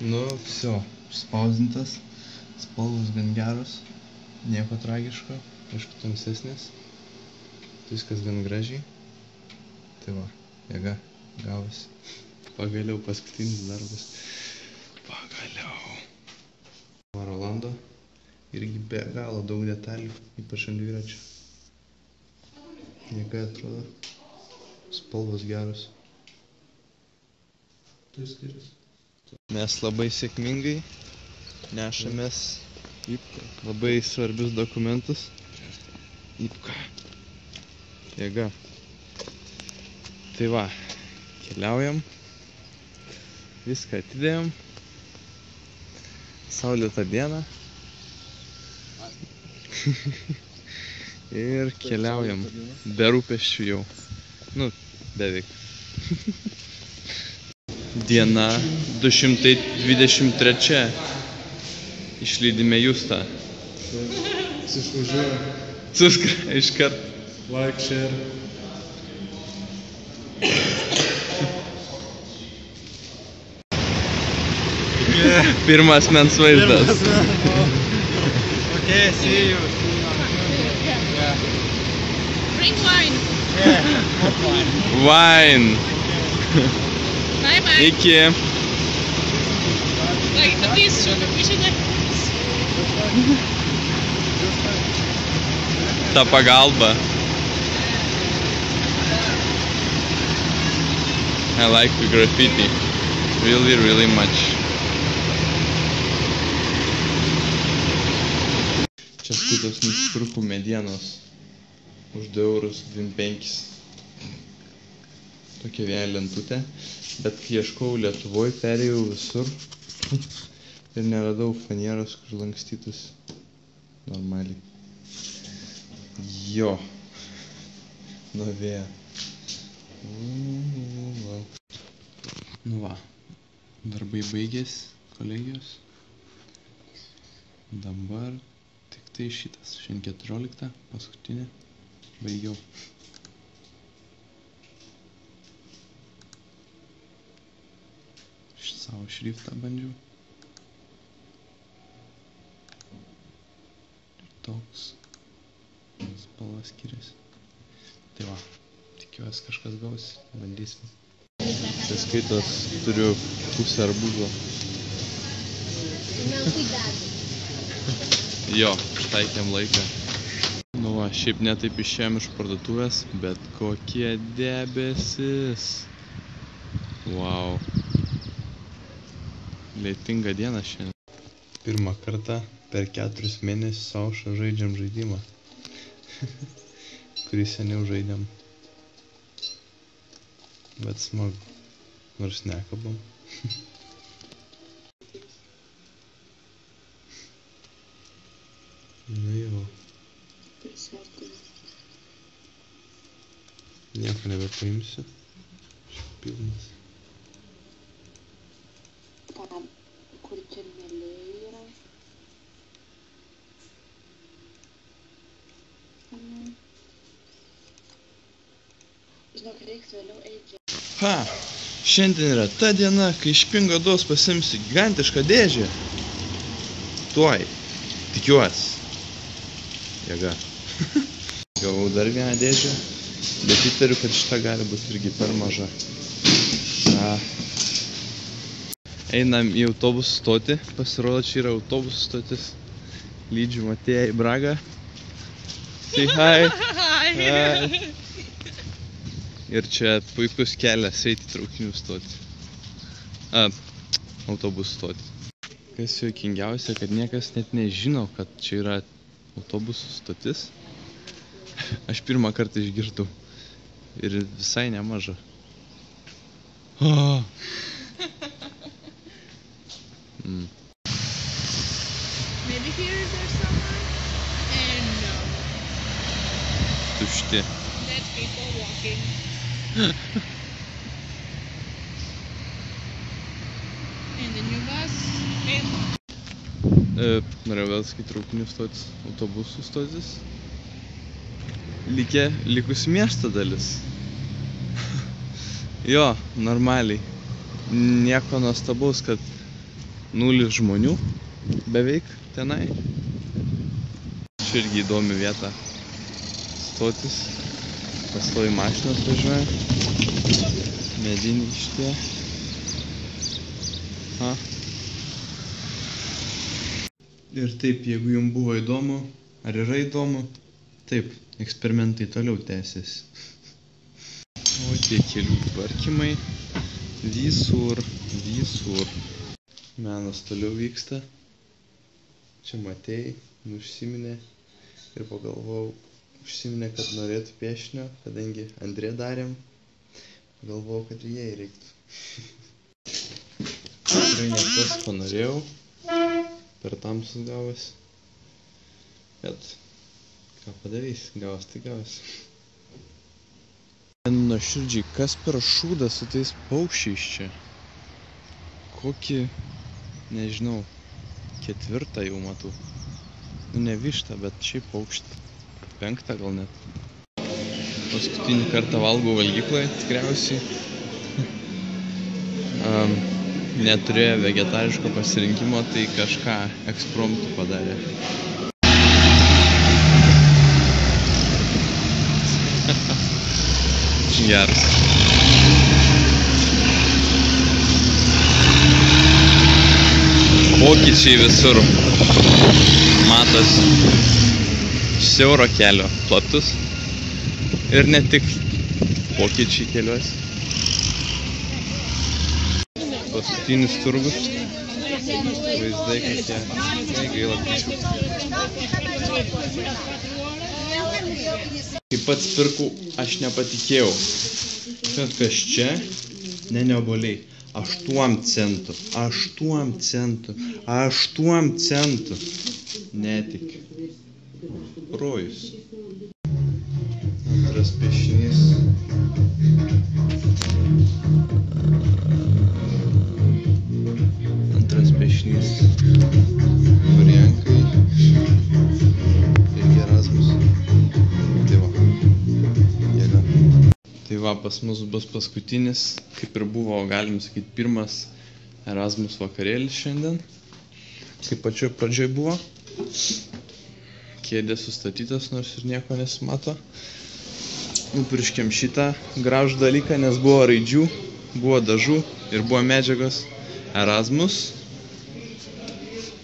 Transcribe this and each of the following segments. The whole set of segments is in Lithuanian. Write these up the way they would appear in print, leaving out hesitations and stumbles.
Nu, viso, spausdintas, spalvos gan geros, nieko tragiško, aišku tamsesnės, viskas gan gražiai. Tai va, jėga, gavosi. Pagaliau paskutinis darbas. Pagaliau. Rolando irgi be galo daug detalių, ypač ant dviračio. Jėga atrodo, spalvos geros. Tai skiriasi. Mes labai sėkmingai nešamės labai svarbius dokumentus. Ipka. Jėga. Tai va, keliaujam. Viską atidėjom. Saulėtą dieną. Ir keliaujam. Be rūpesčių jau. Nu, beveik. Diena 223. Išlydime Justą. Išvažiuoja. Suskra iškart. Like, share. Pirmas mens vaizdas. Okay, see you. Yeah. Drink wine. Yeah, hot wine. Wine. Bye bye. Iki. Like this, we should like Ta pagalba. I like the graffiti. Really, really much. Čia skaitos nusipirkau medienos už 2,25 €. Tokia viena lentutė. Bet kai ieškau Lietuvoj, perėjau visur ir neradau fanieros, kur lankstytus normaliai. Jo. Nuo vėjo. Nu va. Darbai baigėsi kolegijos. Dabar tik tai šitas. Šiandien 14, paskutinė. Baigiau. Savo šriftą bandžiau. Ir toks spalva skiriasi. Tai va, tikiuosi kažkas gausi, bandysim. Tai skaitos, turiu pusę arbūzo. Jo, ištaikėm laiką. Nu va, šiaip netaip išėjom iš parduotuvės, bet kokie debesis. Wow. Lietinga diena šiandien. Pirmą kartą per 4 mėnesius su Aušra žaidžiam žaidimą, kurį seniau žaidėm. Bet smagu, nors nekalbam. Nu jau. Nieko nebepaimsiu. Pilnas. Kur čia mėlė yra? Žinok, reiks vėliau eiti. Ha! Šiandien yra ta diena, kai iš Pingo duos pasimsiu gigantišką dėžę. Tuoj. Tikiuosi. Jėga. Gavau dar vieną dėžę, bet įtariu, kad šita gali būti irgi per maža. Einam į autobusų stotį. Pasirodo, čia yra autobusų stotis. Lydžiu Matėją į Bragą. Say hi. Hi. Ir čia puikus kelias eiti traukinių stotį. Autobusų stotį. Kas juokingiausia, kad niekas net nežino, kad čia yra autobusų stotis. Aš pirmą kartą išgirdau. Ir visai nemaža. maybe here there's someone. And no. Tušti. Dead people walking. And the new bus. Norėjau vėl sakyti traukinių stotis, autobusų stotis. likusi miesto dalis. Jo, normaliai. Nieko nuostabaus, kad 0 žmonių beveik tenai. Čia irgi įdomi vieta. Stotis. Pastovi mašinas važiuoja. Mediniai šitie. Ir taip, jeigu jums buvo įdomu, ar yra įdomu, taip, eksperimentai toliau tęsis. O tie kelių tvarkymai visur. Menas toliau vyksta. Čia Matei užsiminė ir pagalvojau, kad norėtų piešinio, kadangi Andrė darėm. Galvojau, kad ir jai reiktų. Tikrai ne tas, ko norėjau. Per tamsus gavosi. Bet ką padarys, gavos tai gavos. Nuoširdžiai, kas per šūdas su tais paukščiais čia? Kokį, nežinau, 4 jau matau. Nu ne vištą, bet šiaip paukštį. 5 gal net. Paskutinį kartą valgau valgykloje, tikriausiai. Neturėjo vegetariško pasirinkimo, tai kažką ekspromtu padarė. Geras. Pokyčiai visur. Matosi. Siauro kelio platus. Ir ne tik pokyčiai keliuose. Paskutinis turgus. Vaizdai, kad jie gaila bičių. Kai pats pirkau, aš nepatikėjau, kad kas čia, ne obuoliai, 8 centų, 8 centų, 8 centų. Netikiu. Rojus. Antras piešinys. Variankai ir Erasmus. Tai va, pas mus bus paskutinis, kaip ir buvo, galim sakyti, pirmas Erasmus vakarėlis šiandien. Kaip pačioj pradžioj buvo. Kėdė sustatytas, nors ir nieko nesimato. Nupirškėm šitą gražų dalyką, nes buvo raidžių, buvo dažų ir buvo medžiagos. Erasmus.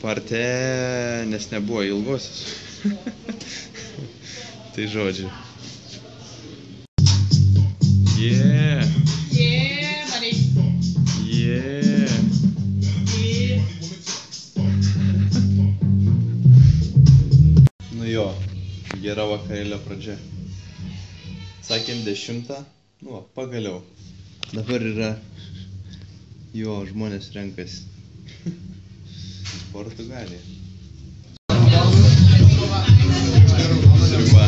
Partė, nes nebuvo ilgosios. Tai žodžiai. Yeah, buddy. Yeah. Nu jo, gera vakarėlio pradžia. Sakėm 10, nu va, pagaliau. Dabar yra, jo, žmonės renkasi. Portugalija. Sriuba.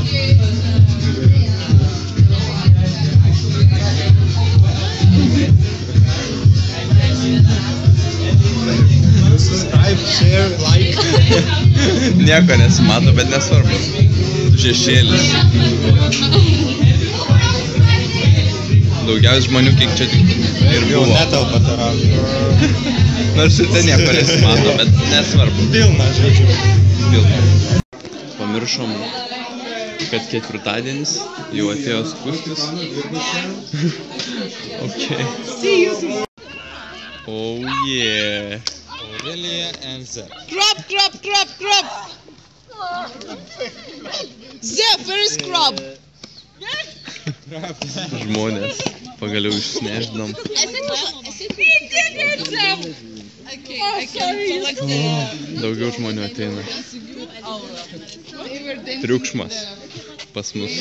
Subscribe, share, like. Nieko nesimato, bet nesvarbu. Šešėlis. Daugiausiai žmonių, kiek čia tik ir buvo. Jau netelpa tara. Nors ir ten nieko nesimato, bet nesvarbu. Pilna, žodžiu. Pilna. Pamiršom, kad ketvirtadienis jau atėjo skustis. Ok. Oh yeah. Aurelia and Zep. Crop. Zep, where is crop? Žmonės. Pagaliau išsnešdom. Daugiau žmonių ateina. Triukšmas pas mus.